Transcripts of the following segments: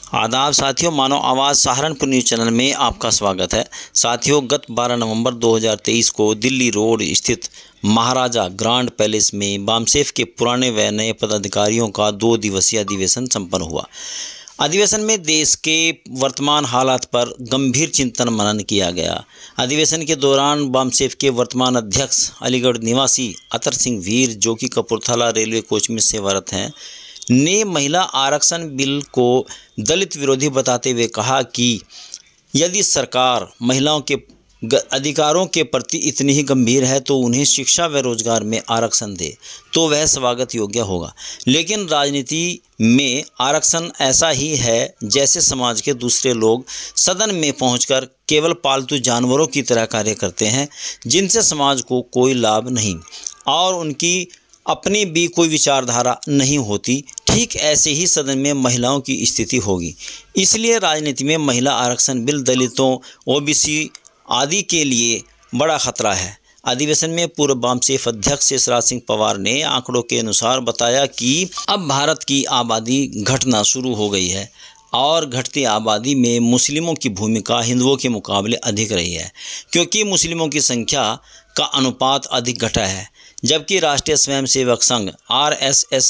आदाब साथियों, मानव आवाज़ सहारनपुर न्यूज़ चैनल में आपका स्वागत है। साथियों, गत 12 नवंबर 2023 को दिल्ली रोड स्थित महाराजा ग्रांड पैलेस में बामसेफ के पुराने व नए पदाधिकारियों का 2 दिवसीय अधिवेशन संपन्न हुआ। अधिवेशन में देश के वर्तमान हालात पर गंभीर चिंतन मनन किया गया। अधिवेशन के दौरान बामसेफ के वर्तमान अध्यक्ष अलीगढ़ निवासी अतर सिंह वीर, जो कि कपूरथला रेलवे कोच में सेवारत हैं, ने महिला आरक्षण बिल को दलित विरोधी बताते हुए कहा कि यदि सरकार महिलाओं के अधिकारों के प्रति इतनी ही गंभीर है तो उन्हें शिक्षा व रोजगार में आरक्षण दे तो वह स्वागत योग्य होगा। लेकिन राजनीति में आरक्षण ऐसा ही है जैसे समाज के दूसरे लोग सदन में पहुंचकर केवल पालतू जानवरों की तरह कार्य करते हैं, जिनसे समाज को कोई लाभ नहीं और उनकी अपनी भी कोई विचारधारा नहीं होती। ठीक ऐसे ही सदन में महिलाओं की स्थिति होगी। इसलिए राजनीति में महिला आरक्षण बिल दलितों, ओबीसी आदि के लिए बड़ा खतरा है। अधिवेशन में पूर्व बामसेफ अध्यक्ष शेषराज सिंह पवार ने आंकड़ों के अनुसार बताया कि अब भारत की आबादी घटना शुरू हो गई है और घटती आबादी में मुस्लिमों की भूमिका हिंदुओं के मुकाबले अधिक रही है, क्योंकि मुस्लिमों की संख्या का अनुपात अधिक घटा है। जबकि राष्ट्रीय स्वयंसेवक संघ RSS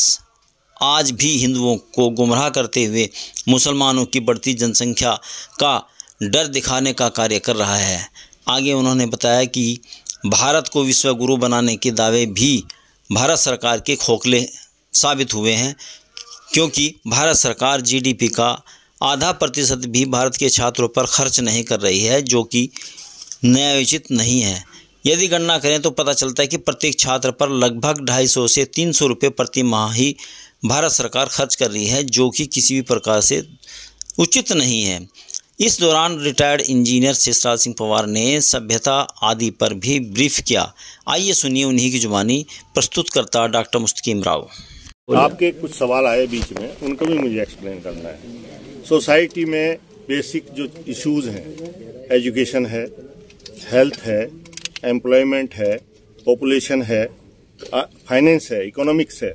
आज भी हिंदुओं को गुमराह करते हुए मुसलमानों की बढ़ती जनसंख्या का डर दिखाने का कार्य कर रहा है। आगे उन्होंने बताया कि भारत को विश्व गुरु बनाने के दावे भी भारत सरकार के खोखले साबित हुए हैं, क्योंकि भारत सरकार GDP का आधा प्रतिशत भी भारत के छात्रों पर खर्च नहीं कर रही है, जो कि न्यायोचित नहीं है। यदि गणना करें तो पता चलता है कि प्रत्येक छात्र पर लगभग 250 से 300 रुपये प्रति माह ही भारत सरकार खर्च कर रही है, जो कि किसी भी प्रकार से उचित नहीं है। इस दौरान रिटायर्ड इंजीनियर शेषराज सिंह पवार ने सभ्यता आदि पर भी ब्रीफ किया। आइए सुनिए उन्हीं की जुबानी प्रस्तुतकर्ता डॉक्टर मुस्तकीम राव। आपके कुछ सवाल आए बीच में, उनको भी मुझे एक्सप्लेन करना है। सोसाइटी में बेसिक जो इश्यूज हैं, एजुकेशन है, हेल्थ है, एम्प्लॉयमेंट है, पॉपुलेशन है, फाइनेंस है, इकोनॉमिक्स है।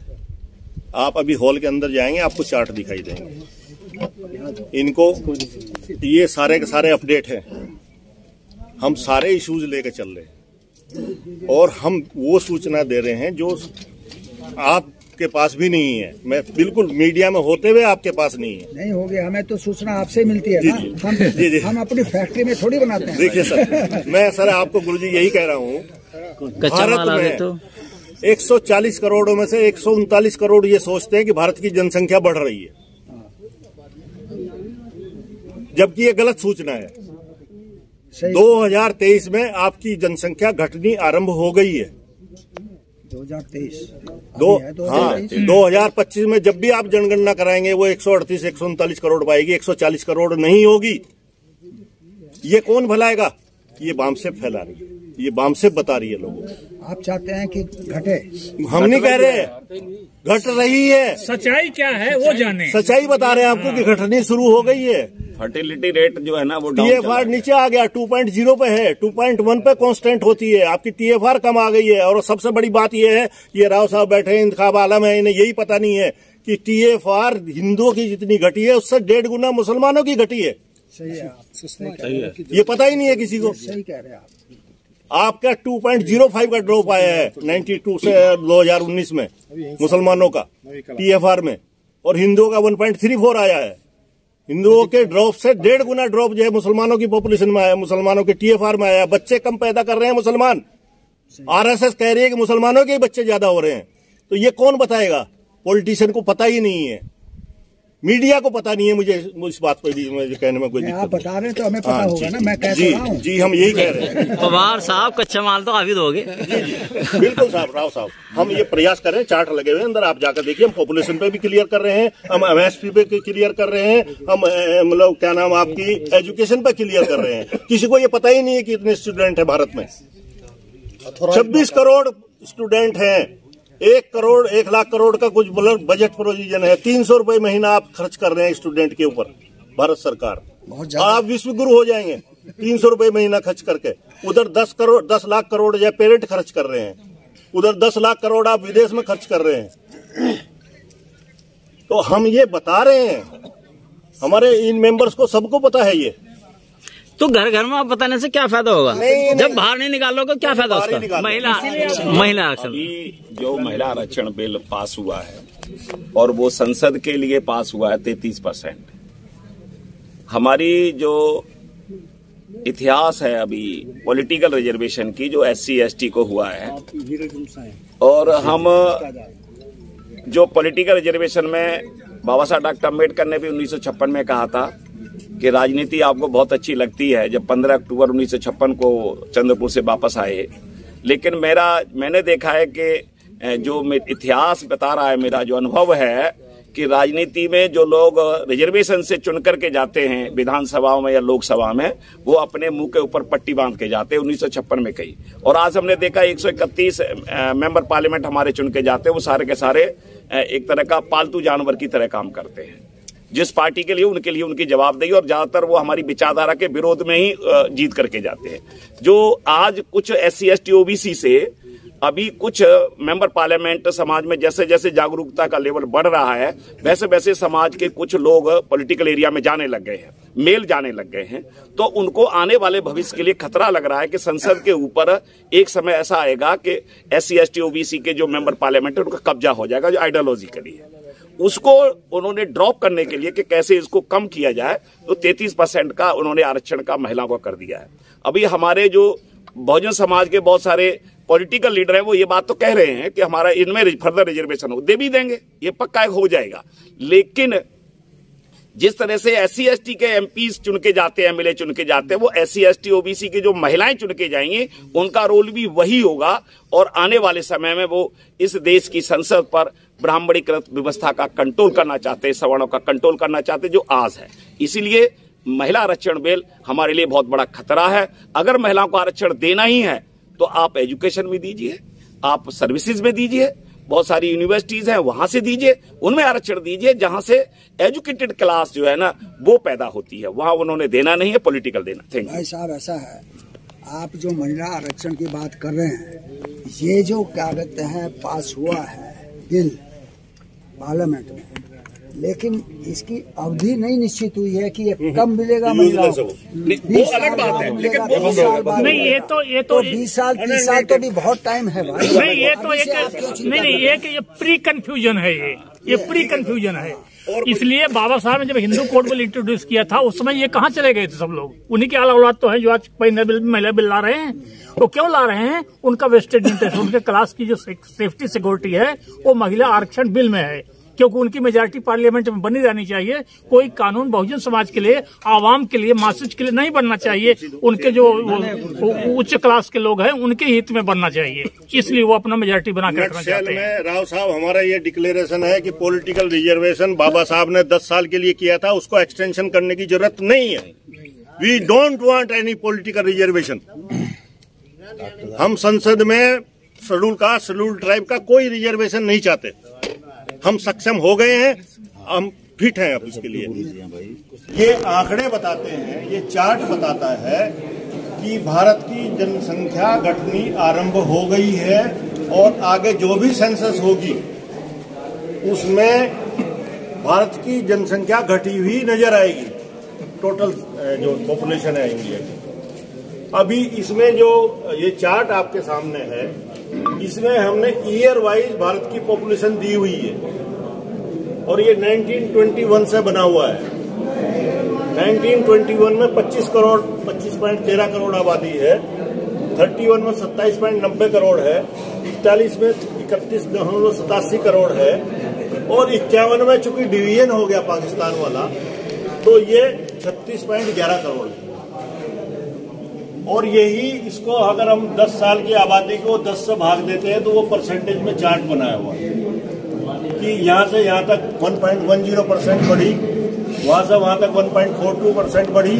आप अभी हॉल के अंदर जाएंगे, आपको चार्ट दिखाई देंगे। इनको ये सारे के सारे अपडेट हैं। हम सारे इश्यूज लेकर चल रहे हैं और हम वो सूचना दे रहे हैं जो आपके पास भी नहीं है। मैं बिल्कुल मीडिया में होते हुए आपके पास नहीं है। नहीं हो गया, हमें तो सूचना आपसे मिलती है ना। हम अपनी फैक्ट्री में थोड़ी बनाते हैं। देखिए सर, मैं सर आपको गुरुजी यही कह रहा हूँ, भारत में तो 140 करोड़ों में से 139 करोड़ ये सोचते हैं कि भारत की जनसंख्या बढ़ रही है, जबकि ये गलत सूचना है। 2023 में आपकी जनसंख्या घटनी आरंभ हो गई है। 2023 2025 में जब भी आप जनगणना कराएंगे वो 138 139 करोड़ पाएगी, 140 करोड़ नहीं होगी। ये कौन भलाएगा? ये बामसेफ फैला रही है, ये बामसेफ बता रही है लोगों को। आप चाहते हैं कि घटे? हम नहीं कह रहे, घट रही है। सच्चाई क्या है वो जाने। सच्चाई बता रहे हैं आपको कि घटनी शुरू हो गई है। फर्टिलिटी रेट जो है ना वो TFR नीचे आ गया, 2.0 पे है, 2.1 पे कांस्टेंट होती है। आपकी TFR कम आ गई है। और सबसे बड़ी बात यह है, ये राव साहब बैठे हैं, इंतखाब आलम है, इन्हें यही पता नहीं है कि TFR हिंदुओं की जितनी घटी है उससे 1.5 गुना मुसलमानों की घटी है। सही है, सही है। ये पता ही नहीं है किसी को। सही कह रहे हैं आप। आपका 2.05 का ड्रॉप आया है 92 से 2019 में मुसलमानों का TFR में, और हिंदुओं का 1.34 आया है। हिंदुओं के ड्रॉप से 1.5 गुना ड्रॉप जो है मुसलमानों की पॉपुलेशन में आया, मुसलमानों के TFR में आया। बच्चे कम पैदा कर रहे हैं मुसलमान। RSS कह रही है कि मुसलमानों के बच्चे ज्यादा हो रहे हैं। तो ये कौन बताएगा? पॉलिटिशियन को पता ही नहीं है, मीडिया को पता नहीं है। मुझे इस बात पर भी मुझे कहने में कोई दिक्कत आप बता रहे हैं तो हमें पता होगा ना। मैं कह रहा हूं। जी, हम यही कह रहे हैं। पवार साहब, कच्चा माल तो काफी दोगे। जी, बिल्कुल साहब, राव साहब, हम ये प्रयास कर रहे हैं। चार्ट लगे हुए अंदर, आप जाकर देखिए। हम पॉपुलेशन पे भी क्लियर कर रहे हैं, हम MSP पे क्लियर कर रहे हैं, हम मतलब क्या नाम आपकी एजुकेशन पे क्लियर कर रहे हैं। किसी को ये पता ही नहीं है कि इतने स्टूडेंट है भारत में। 26 करोड़ स्टूडेंट हैं। 1 लाख करोड़ का कुछ बजट प्रोविजन है। 300 रुपए महीना आप खर्च कर रहे हैं स्टूडेंट के ऊपर, भारत सरकार। आप विश्व गुरु हो जाएंगे 300 रुपए महीना खर्च करके। उधर 10 लाख करोड़ या पेरेंट खर्च कर रहे हैं, उधर 10 लाख करोड़ आप विदेश में खर्च कर रहे हैं। तो हम ये बता रहे हैं हमारे इन मेंबर्स को सबको पता है ये। तो घर घर में आप बताने से क्या फायदा होगा? जब बाहर नहीं निकालोगे क्या फायदा उसका? महिला आरक्षण, अभी जो महिला आरक्षण बिल पास हुआ है और वो संसद के लिए पास हुआ है 33%। हमारी जो इतिहास है अभी पॉलिटिकल रिजर्वेशन की, जो SC ST को हुआ है, और हम जो पॉलिटिकल रिजर्वेशन में बाबा साहब डॉक्टर अम्बेडकर ने भी 1956 में कहा था कि राजनीति आपको बहुत अच्छी लगती है, जब 15 अक्टूबर 1956 को चंद्रपुर से वापस आए। लेकिन मैंने देखा है कि जो इतिहास बता रहा है, मेरा जो अनुभव है कि राजनीति में जो लोग रिजर्वेशन से चुन करके जाते हैं विधानसभाओं में या लोकसभा में, वो अपने मुंह के ऊपर पट्टी बांध के जाते हैं। 1956 में कही, और आज हमने देखा 131 मेंबर पार्लियामेंट हमारे चुन के जाते हैं, वो सारे के सारे एक तरह का पालतू जानवर की तरह काम करते हैं। जिस पार्टी के लिए उनके लिए उनकी जवाबदेही, और ज्यादातर वो हमारी विचारधारा के विरोध में ही जीत करके जाते हैं। जो आज कुछ SC ST OBC से अभी कुछ मेंबर पार्लियामेंट समाज में जैसे जैसे जागरूकता का लेवल बढ़ रहा है, वैसे वैसे समाज के कुछ लोग पॉलिटिकल एरिया में जाने लग गए हैं, मेल जाने लग गए हैं। तो उनको आने वाले भविष्य के लिए खतरा लग रहा है कि संसद के ऊपर एक समय ऐसा आएगा कि SC ST OBC के जो मेंबर पार्लियामेंट है उनका कब्जा हो जाएगा, जो आइडियोलॉजिकली है। उसको उन्होंने ड्रॉप करने के लिए कि कैसे इसको कम किया जाए, तो 33% का उन्होंने आरक्षण का महिलाओं को कर दिया है। अभी हमारे जो बहुजन समाज के बहुत सारे पॉलिटिकल लीडर हैं, वो ये बात तो कह रहे हैं कि हमारा इनमें फर्दर रिजर्वेशन हो, दे भी देंगे, ये पक्का हो जाएगा। लेकिन जिस तरह से SC ST के MPs चुन के जाते हैं, MLA चुन के जाते हैं, वो SC ST OBC की जो महिलाएं चुन के जाएंगी, उनका रोल भी वही होगा। और आने वाले समय में वो इस देश की संसद पर ब्राह्मणीकृत व्यवस्था का कंट्रोल करना चाहते हैं, सवर्णों का कंट्रोल करना चाहते हैं, जो आज है। इसीलिए महिला आरक्षण बिल हमारे लिए बहुत बड़ा खतरा है। अगर महिलाओं को आरक्षण देना ही है तो आप एजुकेशन में दीजिए, आप सर्विसेज में दीजिए, बहुत सारी यूनिवर्सिटीज हैं वहां से दीजिए, उनमें आरक्षण दीजिए, जहां से एजुकेटेड क्लास जो है ना वो पैदा होती है, वहां उन्होंने देना नहीं है, पॉलिटिकल देना। Thank you. भाई साहब, ऐसा है, आप जो महिला आरक्षण की बात कर रहे हैं, ये जो क्या कहते हैं पास हुआ है बिल पार्लियामेंट में, लेकिन इसकी अवधि नहीं निश्चित हुई है कि ये कब मिलेगा महिलाओं को। वो अलग बात है, लेकिन नहीं, ये तो 20 साल 30 साल तो भी बहुत टाइम है भाई। नहीं, ये तो एक ये प्री कंफ्यूजन है, ये प्री कंफ्यूजन है। इसलिए बाबा साहब ने जब हिंदू कोड बिल इंट्रोड्यूस किया था, उस समय ये कहाँ चले गए थे सब लोग? उन्हीं के आला औलाद तो है जो आज महिला बिल ला रहे हैं। वो क्यों ला रहे हैं? उनका वेस्टेड इंटरेस्ट, उनके क्लास की जो सेफ्टी सिक्योरिटी है वो महिला आरक्षण बिल में है, क्योंकि उनकी मेजॉरिटी पार्लियामेंट में बनी रहनी चाहिए। कोई कानून बहुजन समाज के लिए, आवाम के लिए, मासेज के लिए नहीं बनना चाहिए। उनके जो उच्च क्लास के लोग हैं उनके हित में बनना चाहिए, इसलिए वो अपना मेजॉरिटी बना कर रखना चाहते हैं। राव साहब, हमारा ये डिक्लेरेशन है कि पॉलिटिकल रिजर्वेशन बाबा साहब ने 10 साल के लिए किया था, उसको एक्सटेंशन करने की जरूरत नहीं है। We don't want any political reservation. हम संसद में शेड्यूल कास्ट, शेड्यूल ट्राइब का कोई रिजर्वेशन नहीं चाहते। हम सक्षम हो गए हैं, हम फिट हैं अब इसके लिए। ये आंकड़े बताते हैं, ये चार्ट बताता है कि भारत की जनसंख्या घटनी आरंभ हो गई है, और आगे जो भी सेंसस होगी उसमें भारत की जनसंख्या घटी हुई नजर आएगी, टोटल जो पॉपुलेशन है इंडिया की। अभी इसमें जो ये चार्ट आपके सामने है, इसमें हमने ईयर वाइज भारत की पॉपुलेशन दी हुई है, और ये 1921 से बना हुआ है। 1921 में 25.13 करोड़ आबादी है, 31 में 27.90 करोड़ है, 41 में 31.87 करोड़ है, और 51 में चूंकि डिवीजन हो गया पाकिस्तान वाला, तो ये 36.11 करोड़ है। और यही इसको अगर हम 10 साल की आबादी को 10 से भाग देते हैं तो वो परसेंटेज में चार्ट बनाया हुआ है कि यहाँ से यहाँ तक 1.10% बढ़ी, वहाँ से वहाँ तक 1.42% बढ़ी,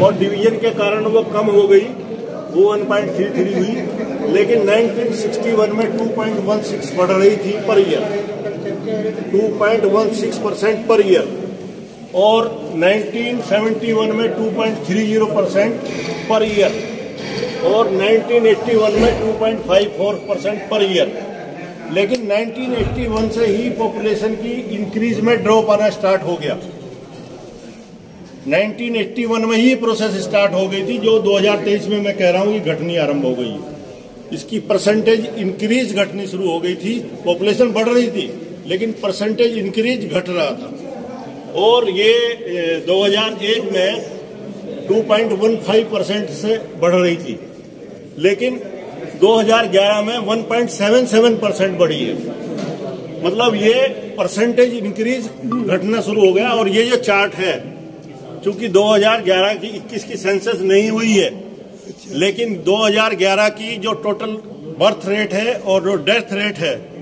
और डिवीजन के कारण वो कम हो गई, वो 1.33 हुई। लेकिन 1961 में 2.16 बढ़ रही थी पर ईयर, 2.16% पर ईयर, और 1971 में 2.30% पर ईयर, और 1981 में 2.54% पर ईयर। लेकिन 1981 से ही पॉपुलेशन की इंक्रीज में ड्रॉप आना स्टार्ट हो गया। 1981 में ही प्रोसेस स्टार्ट हो गई थी, जो 2023 में मैं कह रहा हूं कि घटनी आरंभ हो गई है। इसकी परसेंटेज इंक्रीज घटनी शुरू हो गई थी। पॉपुलेशन बढ़ रही थी लेकिन परसेंटेज इंक्रीज घट रहा था, और ये 2001 में 2.15% से बढ़ रही थी, लेकिन 2011 में 1.77% बढ़ी है। मतलब ये परसेंटेज इंक्रीज घटना शुरू हो गया। और ये जो चार्ट है, चूंकि 2011 की 21 की सेंसस नहीं हुई है, लेकिन 2011 की जो टोटल बर्थ रेट है और जो डेथ रेट है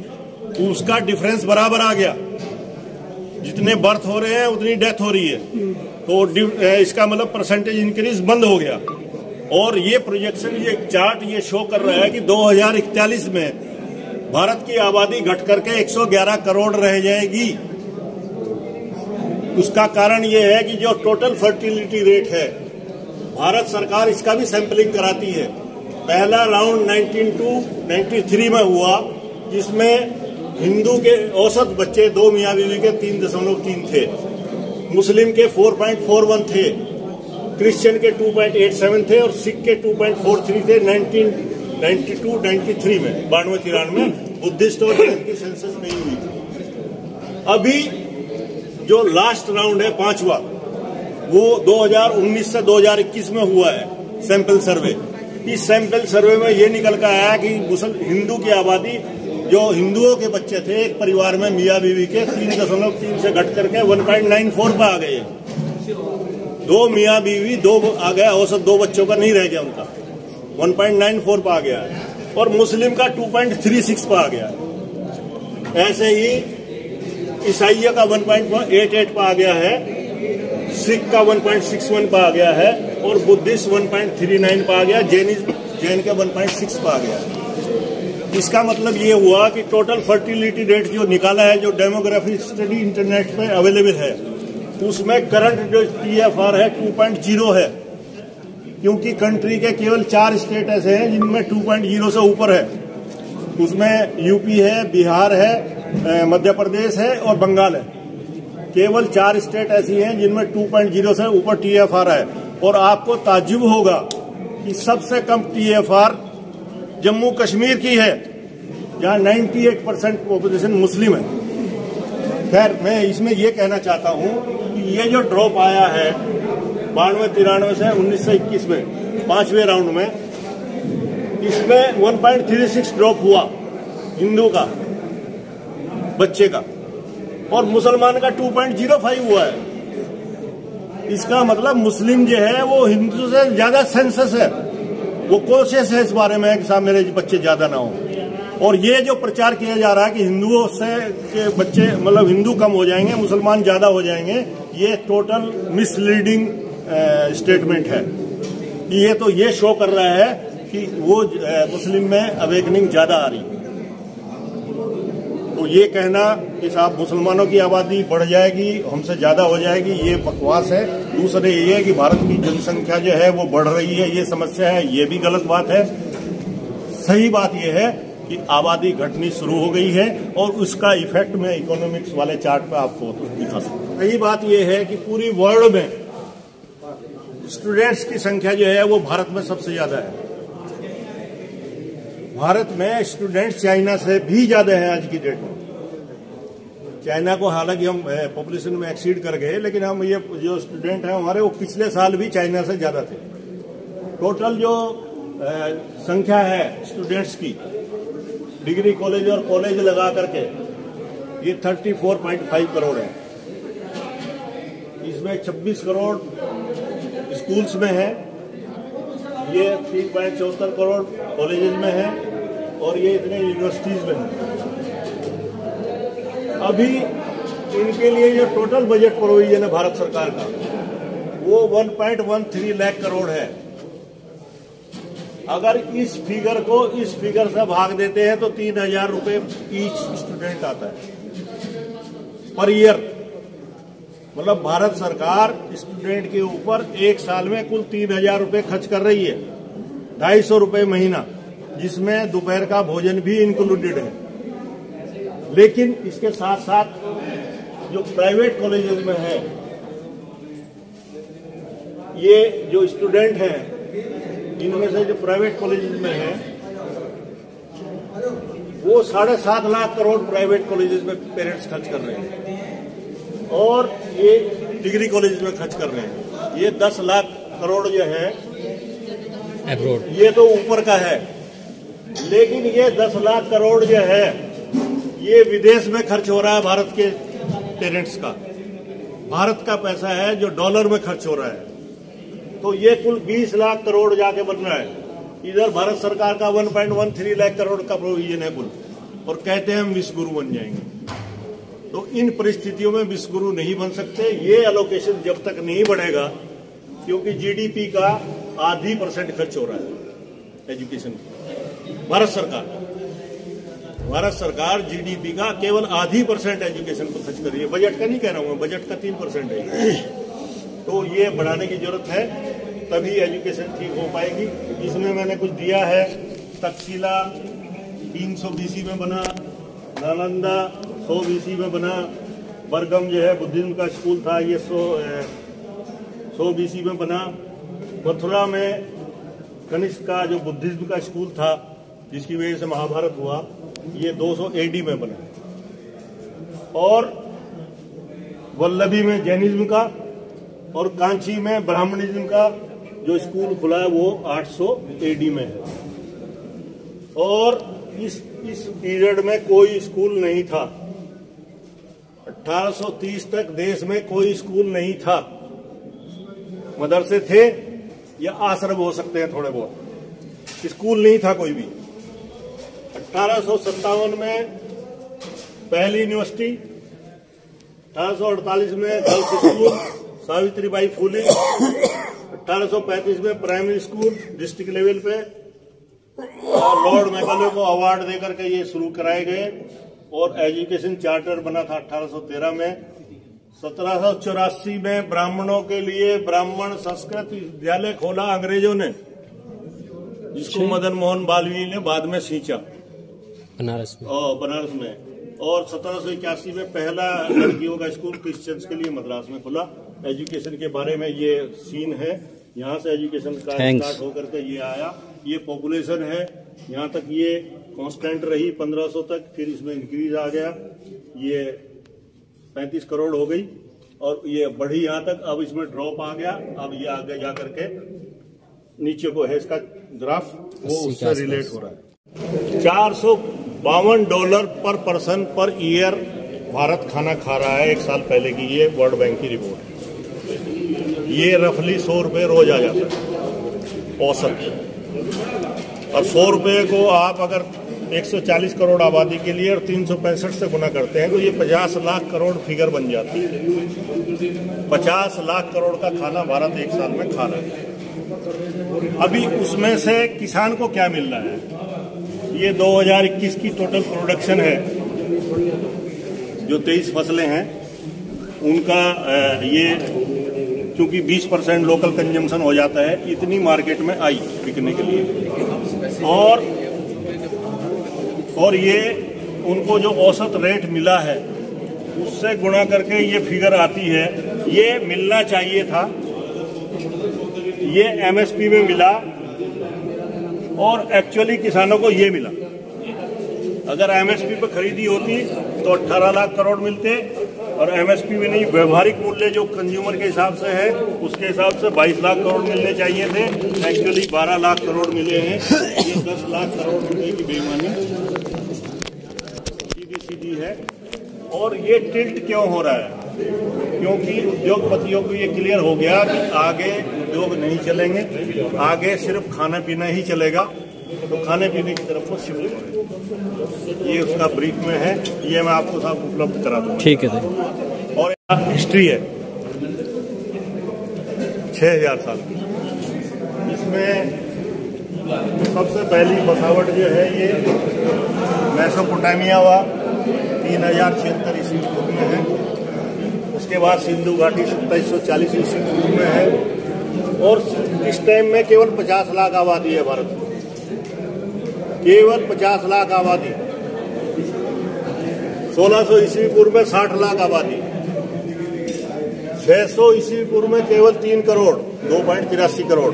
उसका डिफरेंस बराबर आ गया। जितने बर्थ हो रहे हैं उतनी डेथ हो रही है, तो इसका मतलब परसेंटेज इंक्रीज बंद हो गया। और ये प्रोजेक्शन, ये चार्ट ये शो कर रहा है कि 2041 में भारत की आबादी घट करके 111 करोड़ रह जाएगी। उसका कारण ये है कि जो टोटल फर्टिलिटी रेट है, भारत सरकार इसका भी सैंपलिंग कराती है। पहला राउंड 1993 में हुआ, जिसमें हिंदू के औसत बच्चे 2 मियाँ बीवी के 3.3 थे, मुस्लिम के 4.41 थे, क्रिश्चियन के 2.87 थे और सिख के 2.43 थे 1992-93 में, 92-93 में। बुद्धिस्ट और जैन की सेंसस नहीं हुई थी। अभी जो लास्ट राउंड है, 5वां, वो 2019 से 2021 में हुआ है सैंपल सर्वे। इस सैंपल सर्वे में ये निकल कर आया कि हिंदू की आबादी, जो हिंदुओं के बच्चे थे एक परिवार में मियाँ बीवी के 3.3 से घट करके 1.94 पर आ गए। 2 मियाँ बीवी 2 आ गया, औसत 2 बच्चों का नहीं रह गया, उनका 1.94 पर आ गया है। और मुस्लिम का 2.36 पर आ गया है। ऐसे ही ईसाइयों का 1.88 पर आ गया है, सिख का 1.61 पर आ गया है और बुद्धिस्ट 1.39 पर आ गया, जैन का 1.6 पर आ गया है। इसका मतलब ये हुआ कि टोटल फर्टिलिटी रेट जो निकाला है, जो डेमोग्राफी स्टडी इंटरनेट पे अवेलेबल है, उसमें करंट जो TFR है 2.0 है, क्योंकि कंट्री के केवल 4 स्टेट ऐसे हैं जिनमें 2.0 से ऊपर है। उसमें यूपी है, बिहार है, मध्य प्रदेश है और बंगाल है। केवल 4 स्टेट ऐसी हैं जिनमें 2.0 से ऊपर TFR है। और आपको ताज्जुब होगा कि सबसे कम TFR जम्मू कश्मीर की है, जहां 98% पॉपुलेशन मुस्लिम है। खैर, मैं इसमें यह कहना चाहता हूं कि ये जो ड्रॉप आया है 92-93 से 1921 में 5वें राउंड में, इसमें 1.36 ड्रॉप हुआ हिंदू का बच्चे का, और मुसलमान का 2.05 हुआ है। इसका मतलब मुस्लिम जो है वो हिंदू से ज्यादा सेंसस है, वो कोशिश है इस बारे में कि साहब मेरे बच्चे ज्यादा ना हो। और ये जो प्रचार किया जा रहा है कि हिंदुओं से के बच्चे, मतलब हिंदू कम हो जाएंगे, मुसलमान ज्यादा हो जाएंगे, ये टोटल मिसलीडिंग स्टेटमेंट है। ये तो ये शो कर रहा है कि वो मुस्लिम में अवेकनिंग ज्यादा आ रही है। तो ये कहना कि साहब मुसलमानों की आबादी बढ़ जाएगी, हमसे ज्यादा हो जाएगी, ये बकवास है। दूसरे ये है कि भारत की जनसंख्या जो है वो बढ़ रही है, ये समस्या है, ये भी गलत बात है। सही बात ये है कि आबादी घटनी शुरू हो गई है और उसका इफेक्ट मैं इकोनॉमिक्स वाले चार्ट पे आपको दिखा सकता हूं। सही बात ये है कि पूरी वर्ल्ड में स्टूडेंट्स की संख्या जो है वो भारत में सबसे ज्यादा है। भारत में स्टूडेंट्स चाइना से भी ज्यादा है आज की डेट में। चाइना को हालांकि हम पॉपुलेशन में एक्सीड कर गए, लेकिन हम ये जो स्टूडेंट हैं हमारे, वो पिछले साल भी चाइना से ज्यादा थे। टोटल जो संख्या है स्टूडेंट्स की, डिग्री कॉलेज और कॉलेज लगा करके, ये 34.5 करोड़ है। इसमें 26 करोड़ स्कूल्स में है, ये 3.74 करोड़ कॉलेजेस में है और ये इतने यूनिवर्सिटीज में है। अभी इनके लिए जो टोटल बजट प्रोविजन है भारत सरकार का, वो 1.13 लाख करोड़ है। अगर इस फिगर को इस फिगर से भाग देते हैं तो 3,000 रुपए ईच स्टूडेंट आता है पर ईयर। मतलब भारत सरकार स्टूडेंट के ऊपर एक साल में कुल 3,000 रुपए खर्च कर रही है, 250 रुपए महीना, जिसमें दोपहर का भोजन भी इंक्लूडेड है। लेकिन इसके साथ साथ जो प्राइवेट कॉलेजेस में है ये जो स्टूडेंट हैं इनमें से जो प्राइवेट कॉलेजेस में हैं वो 7.5 लाख करोड़ प्राइवेट कॉलेजेस में पेरेंट्स खर्च कर रहे हैं और ये डिग्री कॉलेज में खर्च कर रहे हैं। ये 10 लाख करोड़ जो है अब्रॉड, ये तो ऊपर का है, लेकिन ये 10 लाख करोड़ जो है ये विदेश में खर्च हो रहा है भारत के पेरेंट्स का। भारत का पैसा है जो डॉलर में खर्च हो रहा है, तो ये कुल 20 लाख करोड़ जाके बन रहा है। इधर भारत सरकार का 1.13 लाख करोड़ का प्रोविजन है कुल, और कहते हैं हम विश्वगुरु बन जाएंगे। तो इन परिस्थितियों में विश्वगुरु नहीं बन सकते। ये एलोकेशन जब तक नहीं बढ़ेगा, क्योंकि जीडीपी का 0.5% खर्च हो रहा है एजुकेशन में। भारत सरकार जीडीपी का केवल 0.5% एजुकेशन को खर्च कर रही है। बजट का नहीं कह रहा हूं, बजट का 3% है। तो ये बढ़ाने की जरूरत है, तभी एजुकेशन ठीक हो पाएगी। इसमें मैंने कुछ दिया है। तक्षशिला 300 BC में बना, नालंदा 100 BC में बना, बरगम जो है बुद्धिज्म का स्कूल था, ये 100 BC में बना। मथुरा में कनिष्क का जो बुद्धिज्म का स्कूल था, जिसकी वजह से महाभारत हुआ, ये 200 AD में बना। और वल्लभी में जैनिज्म का और कांची में ब्राह्मणिज्म का जो स्कूल खुला है वो 800 AD में है। और इस पीरियड में कोई स्कूल नहीं था। 1830 तक देश में कोई स्कूल नहीं था। मदरसे थे या आश्रम हो सकते हैं थोड़े बहुत, स्कूल नहीं था कोई भी। 1857 में पहली यूनिवर्सिटी, 1848 में गर्ल्स स्कूल सावित्रीबाई फुले, 1835 में प्राइमरी स्कूल डिस्ट्रिक्ट लेवल पे लॉर्ड मैकाले को अवार्ड देकर के ये शुरू कराए गए। और एजुकेशन चार्टर बना था 1813 में। 1784 में ब्राह्मणों के लिए ब्राह्मण संस्कृत विद्यालय खोला अंग्रेजों ने, जिसको मदन मोहन मालवीय ने बाद में सींचा बनारस में। और 1781 में पहला लड़कियों का स्कूल क्रिश्चियंस के लिए मद्रास में खुला। एजुकेशन के बारे में ये सीन है। यहाँ से एजुकेशन का स्टार्ट होकर के ये आया। ये पॉपुलेशन है, यहाँ तक ये कांस्टेंट रही 1500 तक, फिर इसमें इंक्रीज आ गया, ये 35 करोड़ हो गई और ये बढ़ी यहाँ तक। अब इसमें ड्रॉप आ गया, अब ये आगे जा करके नीचे को है इसका ग्राफ, वो उससे रिलेट हो रहा है। $452 पर पर्सन पर ईयर भारत खाना खा रहा है। 1 साल पहले की ये वर्ल्ड बैंक की रिपोर्ट है। ये रफली 100 रुपये रोज आ जाता है औसत। और 100 रुपये को आप अगर 140 करोड़ आबादी के लिए और 365 से गुना करते हैं तो ये 50 लाख करोड़ फिगर बन जाती है। 50 लाख करोड़ का खाना भारत 1 साल में खा रहा है। अभी उसमें से किसान को क्या मिल रहा है? ये 2021 की टोटल प्रोडक्शन है, जो 23 फसलें हैं उनका ये क्योंकि 20% लोकल कंजम्पशन हो जाता है, इतनी मार्केट में आई बिकने के लिए। और ये उनको जो औसत रेट मिला है उससे गुणा करके ये फिगर आती है। ये मिलना चाहिए था, ये एमएसपी में मिला और एक्चुअली किसानों को ये मिला। अगर एमएसपी पे खरीदी होती तो 18 लाख करोड़ मिलते, और एमएसपी में नहीं, व्यवहारिक मूल्य जो कंज्यूमर के हिसाब से है उसके हिसाब से 22 लाख करोड़ मिलने चाहिए थे। एक्चुअली 12 लाख करोड़ मिले हैं। ये 10 लाख करोड़ रुपए की बेईमानी सीधी है। और ये टिल्ट क्यों हो रहा है? क्योंकि उद्योगपतियों को ये क्लियर हो गया कि आगे उद्योग नहीं चलेंगे, आगे सिर्फ खाना पीना ही चलेगा, तो खाने पीने की तरफ को शिफ्ट करें। ये उसका ब्रीफ में है, ये मैं आपको सब उपलब्ध करा दूंगा। ठीक है। और हिस्ट्री है 6000 साल की। इसमें सबसे पहली बसावट जो है ये मेसोपोटामिया हुआ 3076 ईस्वी पूर्व में है। उसके बाद सिंधु घाटी 2740 ईस्वी पूर्व में है। और इस टाइम में केवल 50 लाख आबादी है भारत में, केवल 50 लाख आबादी। 1600 ईस्वी पूर्व में 60 लाख आबादी, 600 ईस्वी पूर्व में केवल 3 करोड़ 2.83 करोड़,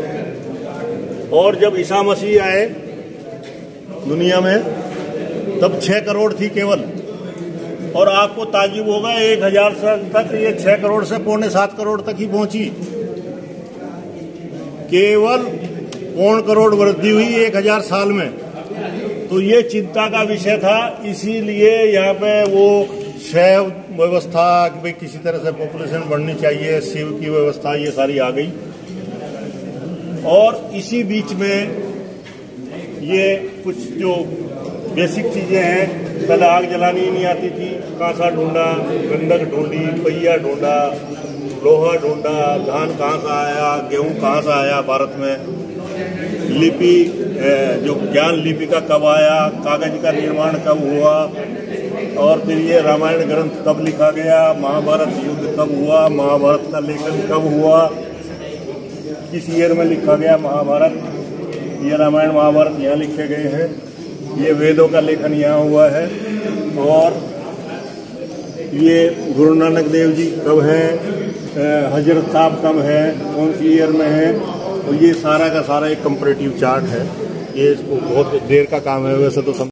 और जब ईसा मसीह आए दुनिया में तब 6 करोड़ थी केवल। और आपको ताज्जुब होगा 1000 साल तक ये 6 करोड़ से 6.25 करोड़ तक ही पहुंची। केवल 1 करोड़ वृद्धि हुई 1000 साल में। तो ये चिंता का विषय था, इसीलिए यहाँ पे वो शैव व्यवस्था कि भाई किसी तरह से पॉपुलेशन बढ़नी चाहिए, शिव की व्यवस्था ये सारी आ गई। और इसी बीच में ये कुछ जो बेसिक चीजें हैं, पहले आग जलानी ही नहीं आती थी, कांसा ढूंढा, गंधक ढूंढी, पहिया ढूंढा, लोहा ढूंढा, धान कहाँ से आया, गेहूं कहाँ से आया भारत में, लिपि जो ज्ञान लिपि का कब आया, कागज का निर्माण कब हुआ, और फिर ये रामायण ग्रंथ कब लिखा गया, महाभारत युद्ध कब हुआ, महाभारत का लेखन कब हुआ, किस ईयर में लिखा गया महाभारत, ये रामायण महाभारत यहाँ लिखे गए हैं, ये वेदों का लेखन यहाँ हुआ है, और ये गुरु नानक देव जी कब हैं, हजरत साहब कब है, कौन सी ईयर में है। तो ये सारा का सारा एक कंपैरेटिव चार्ट है। ये इसको बहुत देर का काम है वैसे तो